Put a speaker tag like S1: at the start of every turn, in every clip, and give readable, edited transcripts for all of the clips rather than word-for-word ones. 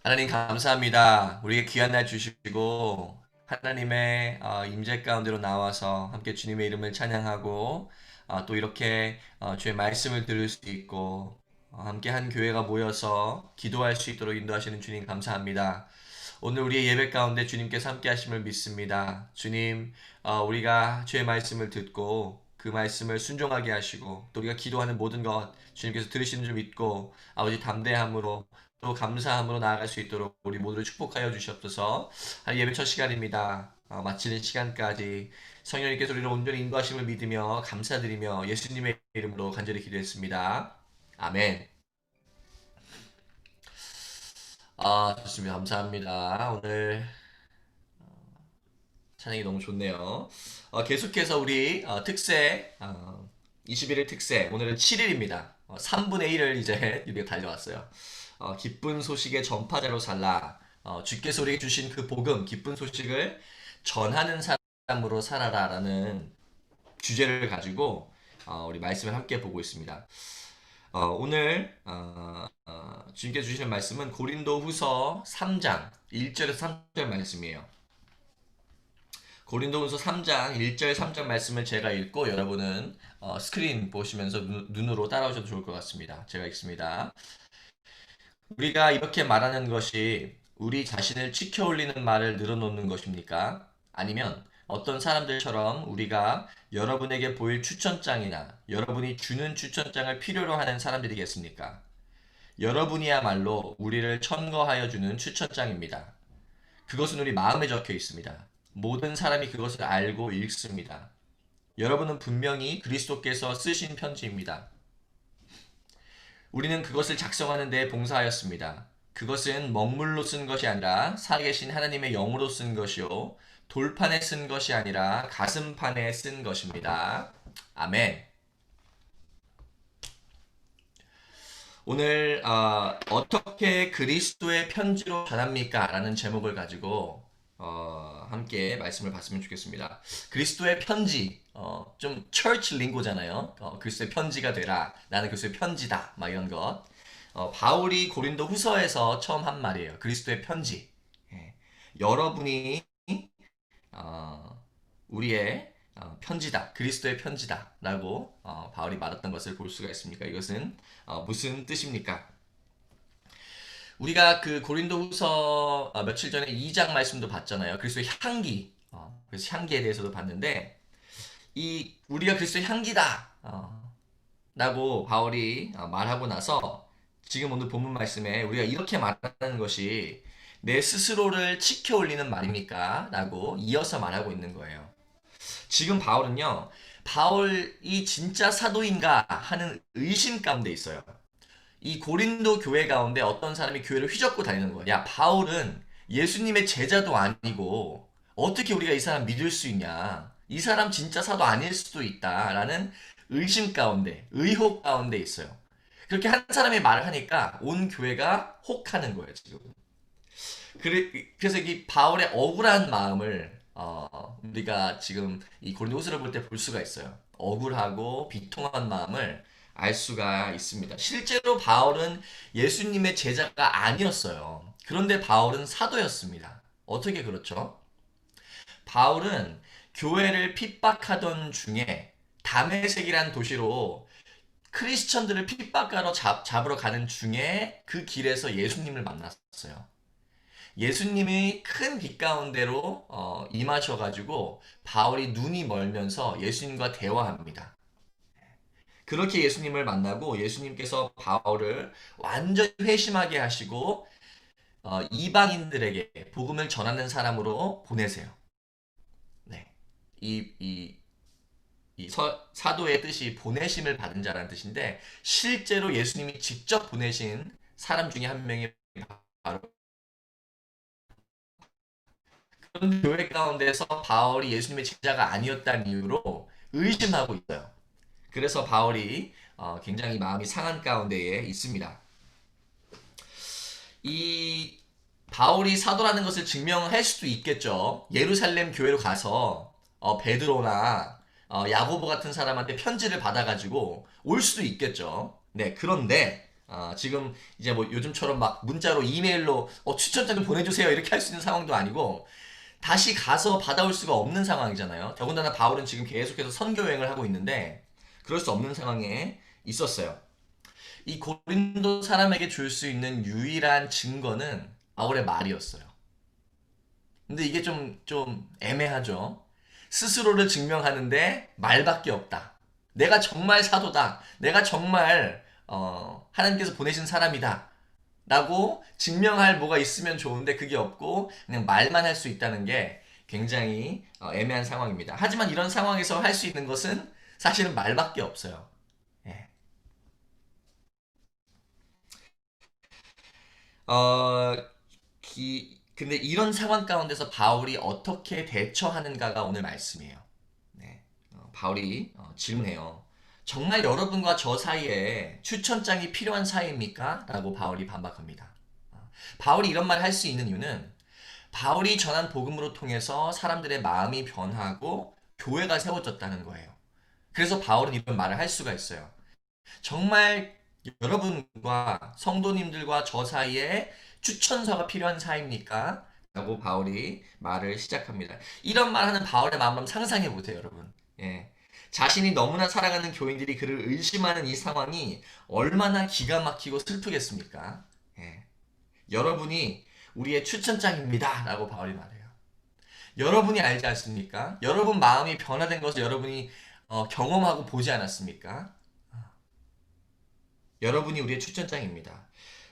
S1: 하나님 감사합니다. 우리에게 귀한 날 주시고 하나님의 임재 가운데로 나와서 함께 주님의 이름을 찬양하고 또 이렇게 주의 말씀을 들을 수 있고 함께 한 교회가 모여서 기도할 수 있도록 인도하시는 주님 감사합니다. 오늘 우리의 예배 가운데 주님께서 함께 하심을 믿습니다. 주님, 우리가 주의 말씀을 듣고 그 말씀을 순종하게 하시고 또 우리가 기도하는 모든 것 주님께서 들으시는 줄 믿고 아버지 담대함으로 또 감사함으로 나아갈 수 있도록 우리 모두를 축복하여 주시옵소서. 예배 첫 시간입니다. 마치는 시간까지 성령님께서 우리를 온전히 인도하심을 믿으며 감사드리며 예수님의 이름으로 간절히 기도했습니다. 아멘. 좋습니다. 감사합니다. 오늘 찬양이 너무 좋네요. 계속해서 우리 특세 21일 특세 오늘은 7일입니다. 3분의 1을 이제 우리가 달려왔어요. 기쁜 소식의 전파자로 살라. 주께서 우리에게 주신 그 복음, 기쁜 소식을 전하는 사람으로 살아라라는 주제를 가지고 우리 말씀을 함께 보고 있습니다. 오늘 주님께 주시는 말씀은 고린도 후서 3장 1절에서 3절 말씀이에요. 고린도후서 3장 1절 3절 말씀을 제가 읽고 여러분은 스크린 보시면서 눈으로 따라오셔도 좋을 것 같습니다. 제가 읽습니다. 우리가 이렇게 말하는 것이 우리 자신을 치켜 올리는 말을 늘어놓는 것입니까? 아니면 어떤 사람들처럼 우리가 여러분에게 보일 추천장이나 여러분이 주는 추천장을 필요로 하는 사람들이겠습니까? 여러분이야말로 우리를 첨거하여 주는 추천장입니다. 그것은 우리 마음에 적혀 있습니다. 모든 사람이 그것을 알고 읽습니다. 여러분은 분명히 그리스도께서 쓰신 편지입니다. 우리는 그것을 작성하는 데 봉사하였습니다. 그것은 먹물로 쓴 것이 아니라 살아계신 하나님의 영으로 쓴 것이요 돌판에 쓴 것이 아니라 가슴판에 쓴 것입니다. 아멘. 오늘 어떻게 그리스도의 편지로 전합니까? 라는 제목을 가지고 함께 말씀을 봤으면 좋겠습니다. 그리스도의 편지, 좀 church 링고잖아요. 그리스도의 편지가 되라. 나는 그리스도의 편지다. 막 이런 것. 바울이 고린도 후서에서 처음 한 말이에요. 그리스도의 편지. 예. 여러분이 우리의 편지다. 그리스도의 편지다. 라고 바울이 말했던 것을 볼 수가 있습니까? 이것은 무슨 뜻입니까? 우리가 그 고린도후서 며칠 전에 2장 말씀도 봤잖아요. 그리스도의 향기. 그래서 향기에 대해서도 봤는데 이 우리가 그리스도의 향기다. 라고 바울이 말하고 나서 지금 오늘 본문 말씀에 우리가 이렇게 말하는 것이 내 스스로를 치켜 올리는 말입니까? 라고 이어서 말하고 있는 거예요. 지금 바울은요, 바울이 진짜 사도인가 하는 의심 가운데 있어요. 이 고린도 교회 가운데 어떤 사람이 교회를 휘젓고 다니는 거야. 야, 바울은 예수님의 제자도 아니고 어떻게 우리가 이 사람 믿을 수 있냐? 이 사람 진짜 사도 아닐 수도 있다라는 의심 가운데, 의혹 가운데 있어요. 그렇게 한 사람이 말을 하니까 온 교회가 혹하는 거예요, 지금. 그래서 이 바울의 억울한 마음을 우리가 지금 이 고린도후서를 볼 때 볼 수가 있어요. 억울하고 비통한 마음을 알 수가 있습니다. 실제로 바울은 예수님의 제자가 아니었어요. 그런데 바울은 사도였습니다. 어떻게 그렇죠? 바울은 교회를 핍박하던 중에 다메섹이란 도시로 크리스천들을 핍박하러 잡으러 가는 중에 그 길에서 예수님을 만났어요. 예수님이 큰 빛 가운데로 임하셔가지고 바울이 눈이 멀면서 예수님과 대화합니다. 그렇게 예수님을 만나고 예수님께서 바울을 완전히 회심하게 하시고 이방인들에게 복음을 전하는 사람으로 보내세요. 네. 사도의 뜻이 보내심을 받은 자라는 뜻인데 실제로 예수님이 직접 보내신 사람 중에 한 명이 바로 그런 교회 가운데서 바울이 예수님의 제자가 아니었다는 이유로 의심하고 있어요. 그래서 바울이 굉장히 마음이 상한 가운데에 있습니다. 이 바울이 사도라는 것을 증명할 수도 있겠죠. 예루살렘 교회로 가서 베드로나 야고보 같은 사람한테 편지를 받아가지고 올 수도 있겠죠. 네, 그런데 지금 이제 뭐 요즘처럼 막 문자로 이메일로 추천장 좀 보내주세요 이렇게 할 수 있는 상황도 아니고 다시 가서 받아올 수가 없는 상황이잖아요. 더군다나 바울은 지금 계속해서 선교 여행을 하고 있는데 그럴 수 없는 상황에 있었어요. 이 고린도 사람에게 줄 수 있는 유일한 증거는 바울의 말이었어요. 근데 이게 좀 애매하죠. 스스로를 증명하는데 말밖에 없다. 내가 정말 사도다. 내가 정말 하나님께서 보내신 사람이다. 라고 증명할 뭐가 있으면 좋은데 그게 없고 그냥 말만 할 수 있다는 게 굉장히 애매한 상황입니다. 하지만 이런 상황에서 할 수 있는 것은 사실은 말밖에 없어요. 예. 어, 근데 이런 상황 가운데서 바울이 어떻게 대처하는가가 오늘 말씀이에요. 네. 바울이 질문해요. 정말 여러분과 저 사이에 추천장이 필요한 사이입니까? 라고 바울이 반박합니다. 바울이 이런 말을 할 수 있는 이유는 바울이 전한 복음으로 통해서 사람들의 마음이 변하고 교회가 세워졌다는 거예요. 그래서 바울은 이런 말을 할 수가 있어요. 정말 여러분과 성도님들과 저 사이에 추천서가 필요한 사이입니까? 라고 바울이 말을 시작합니다. 이런 말 하는 바울의 마음 한번 상상해 보세요, 여러분. 예. 자신이 너무나 사랑하는 교인들이 그를 의심하는 이 상황이 얼마나 기가 막히고 슬프겠습니까? 예. 여러분이 우리의 추천장입니다. 라고 바울이 말해요. 여러분이 알지 않습니까? 여러분 마음이 변화된 것을 여러분이 경험하고 보지 않았습니까? 여러분이 우리의 추천장입니다.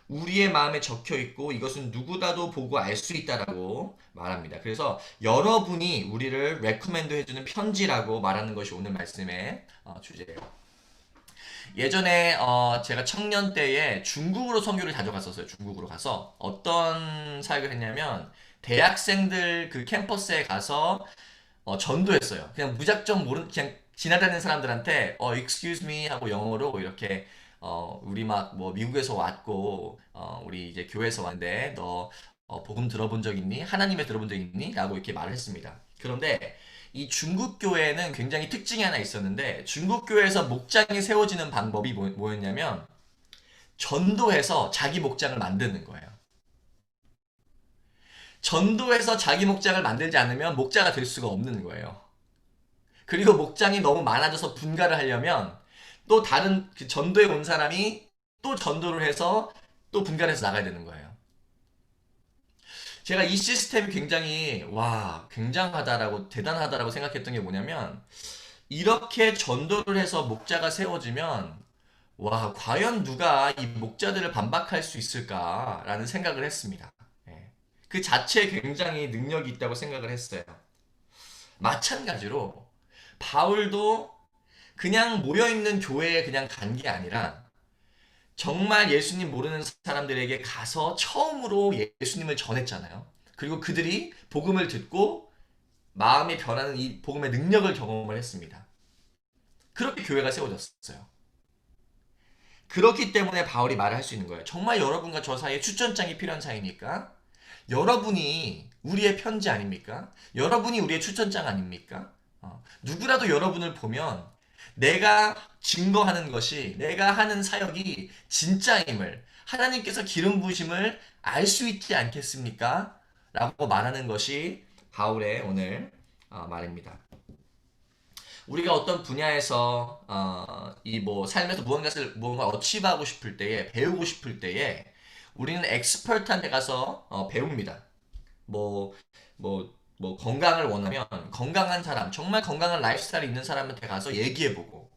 S1: 우리의 마음에 적혀 있고 이것은 누구라도 보고 알 수 있다라고 말합니다. 그래서 여러분이 우리를 레코멘드 해주는 편지라고 말하는 것이 오늘 말씀의 주제예요. 예전에 제가 청년 때에 중국으로 선교를 자주 갔었어요. 중국으로 가서 어떤 사역을 했냐면 대학생들 그 캠퍼스에 가서 전도했어요. 그냥 무작정 그냥 지나다니는 사람들한테 excuse me 하고 영어로 이렇게 우리 막 뭐 미국에서 왔고 우리 이제 교회에서 왔는데 너 복음 들어본 적 있니? 하나님의 들어본 적 있니? 라고 이렇게 말을 했습니다. 그런데 이 중국 교회는 굉장히 특징이 하나 있었는데 중국 교회에서 목장이 세워지는 방법이 뭐였냐면 전도해서 자기 목장을 만드는 거예요. 전도해서 자기 목장을 만들지 않으면 목자가 될 수가 없는 거예요. 그리고 목장이 너무 많아져서 분가를 하려면 또 다른 그 전도에 온 사람이 또 전도를 해서 또 분가를 해서 나가야 되는 거예요. 제가 이 시스템이 굉장히 굉장하다라고 대단하다라고 생각했던 게 뭐냐면 이렇게 전도를 해서 목자가 세워지면 과연 누가 이 목자들을 반박할 수 있을까라는 생각을 했습니다. 예. 그 자체에 굉장히 능력이 있다고 생각을 했어요. 마찬가지로 바울도 그냥 모여있는 교회에 그냥 간 게 아니라 정말 예수님 모르는 사람들에게 가서 처음으로 예수님을 전했잖아요. 그리고 그들이 복음을 듣고 마음이 변하는 이 복음의 능력을 경험을 했습니다. 그렇게 교회가 세워졌어요. 그렇기 때문에 바울이 말을 할 수 있는 거예요. 정말 여러분과 저 사이에 추천장이 필요한 사이입니까? 여러분이 우리의 편지 아닙니까? 여러분이 우리의 추천장 아닙니까? 누구라도 여러분을 보면 내가 증거하는 것이 내가 하는 사역이 진짜임을 하나님께서 기름 부으심을 알 수 있지 않겠습니까? 라고 말하는 것이 바울의 오늘 말입니다. 우리가 어떤 분야에서 이 뭐 삶에서 무언가 어치브하고 싶을 때에 배우고 싶을 때에 우리는 엑스퍼트한테 가서 배웁니다. 뭐, 건강을 원하면 건강한 사람, 정말 건강한 라이프스타일이 있는 사람한테 가서 얘기해보고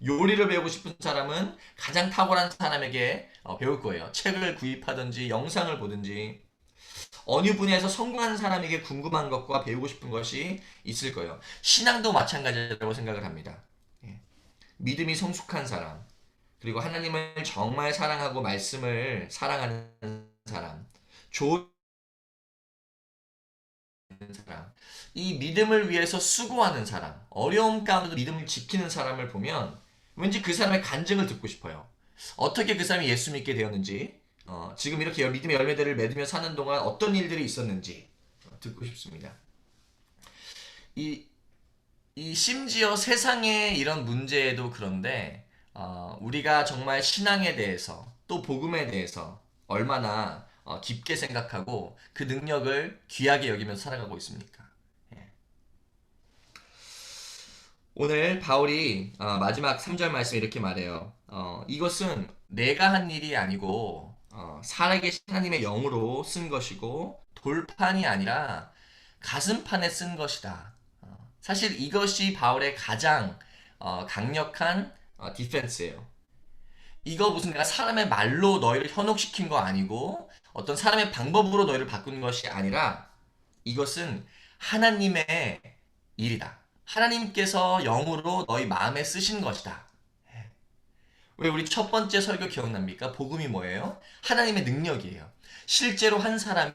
S1: 요리를 배우고 싶은 사람은 가장 탁월한 사람에게 배울 거예요. 책을 구입하든지 영상을 보든지 어느 분야에서 성공한 사람에게 궁금한 것과 배우고 싶은 것이 있을 거예요. 신앙도 마찬가지라고 생각을 합니다. 예. 믿음이 성숙한 사람, 그리고 하나님을 정말 사랑하고 말씀을 사랑하는 사람, 좋은 사람, 이 믿음을 위해서 수고하는 사람, 어려움 가운데도 믿음을 지키는 사람을 보면 왠지 그 사람의 간증을 듣고 싶어요. 어떻게 그 사람이 예수 믿게 되었는지, 지금 이렇게 믿음의 열매들을 맺으며 사는 동안 어떤 일들이 있었는지 듣고 싶습니다. 이, 이 심지어 세상의 이런 문제에도 그런데 우리가 정말 신앙에 대해서 또 복음에 대해서 얼마나 깊게 생각하고 그 능력을 귀하게 여기면서 살아가고 있습니까? 예. 오늘 바울이 마지막 3절 말씀 이렇게 말해요. 이것은 내가 한 일이 아니고 살아계신 하나님의 영으로 쓴 것이고 돌판이 아니라 가슴판에 쓴 것이다. 사실 이것이 바울의 가장 강력한 디펜스예요. 이거 무슨 내가 사람의 말로 너희를 현혹시킨 거 아니고 어떤 사람의 방법으로 너희를 바꾸는 것이 아니라 이것은 하나님의 일이다. 하나님께서 영으로 너희 마음에 쓰신 것이다. 왜 우리 첫 번째 설교 기억납니까? 복음이 뭐예요? 하나님의 능력이에요. 실제로 한 사람이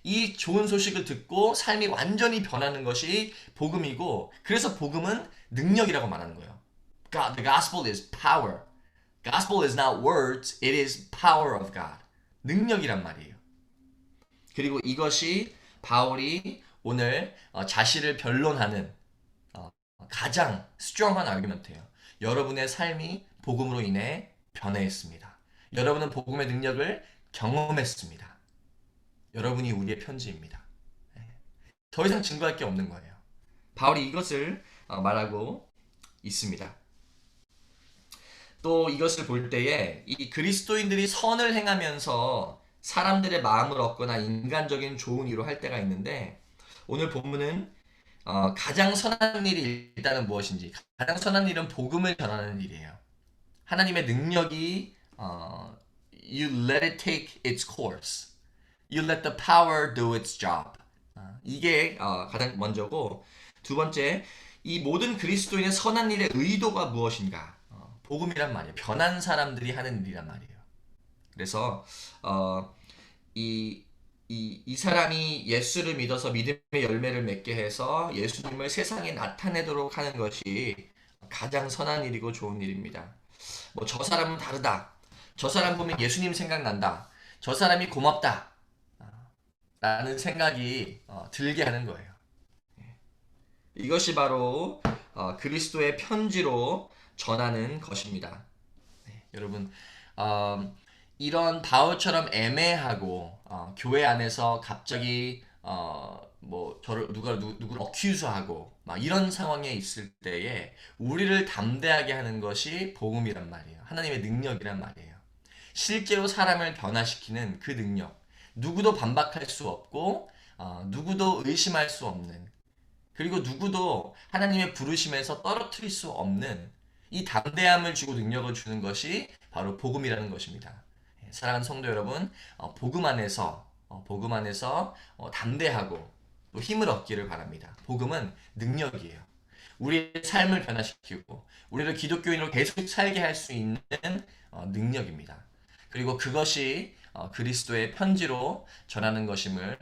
S1: 이 좋은 소식을 듣고 삶이 완전히 변하는 것이 복음이고 그래서 복음은 능력이라고 말하는 거예요. God, the gospel is power. Gospel is not words, it is power of God. 능력이란 말이에요. 그리고 이것이 바울이 오늘 자신을 변론하는 가장 스트롱한 아르규먼트예요. 여러분의 삶이 복음으로 인해 변화했습니다. 여러분은 복음의 능력을 경험했습니다. 여러분이 우리의 편지입니다. 더 이상 증거할 게 없는 거예요. 바울이 이것을 말하고 있습니다. 또 이것을 볼 때에 이 그리스도인들이 선을 행하면서 사람들의 마음을 얻거나 인간적인 좋은 일을 할 때가 있는데 오늘 본문은 가장 선한 일이 일단은 무엇인지 가장 선한 일은 복음을 전하는 일이에요. 하나님의 능력이 you let it take its course. You let the power do its job. 이게 가장 먼저고 두 번째 이 모든 그리스도인의 선한 일의 의도가 무엇인가? 복음이란 말이에요. 변한 사람들이 하는 일이란 말이에요. 그래서 이 사람이 예수를 믿어서 믿음의 열매를 맺게 해서 예수님을 세상에 나타내도록 하는 것이 가장 선한 일이고 좋은 일입니다. 뭐 저 사람은 다르다. 저 사람 보면 예수님 생각난다. 저 사람이 고맙다. 라는 생각이 들게 하는 거예요. 이것이 바로 그리스도의 편지로 전하는 것입니다. 네, 여러분 이런 바울처럼 애매하고 교회 안에서 갑자기 뭐 저를 누구를 어큐즈하고 막 이런 상황에 있을 때에 우리를 담대하게 하는 것이 복음이란 말이에요. 하나님의 능력이란 말이에요. 실제로 사람을 변화시키는 그 능력. 누구도 반박할 수 없고 누구도 의심할 수 없는 그리고 누구도 하나님의 부르심에서 떨어뜨릴 수 없는 이 담대함을 주고 능력을 주는 것이 바로 복음이라는 것입니다. 사랑하는 성도 여러분, 복음 안에서 담대하고 또 힘을 얻기를 바랍니다. 복음은 능력이에요. 우리의 삶을 변화시키고 우리를 기독교인으로 계속 살게 할 수 있는 능력입니다. 그리고 그것이 그리스도의 편지로 전하는 것임을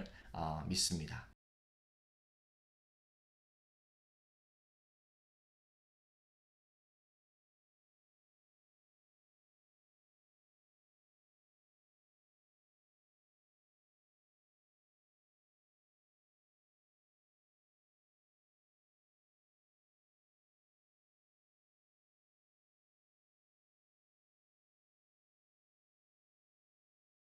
S1: 믿습니다.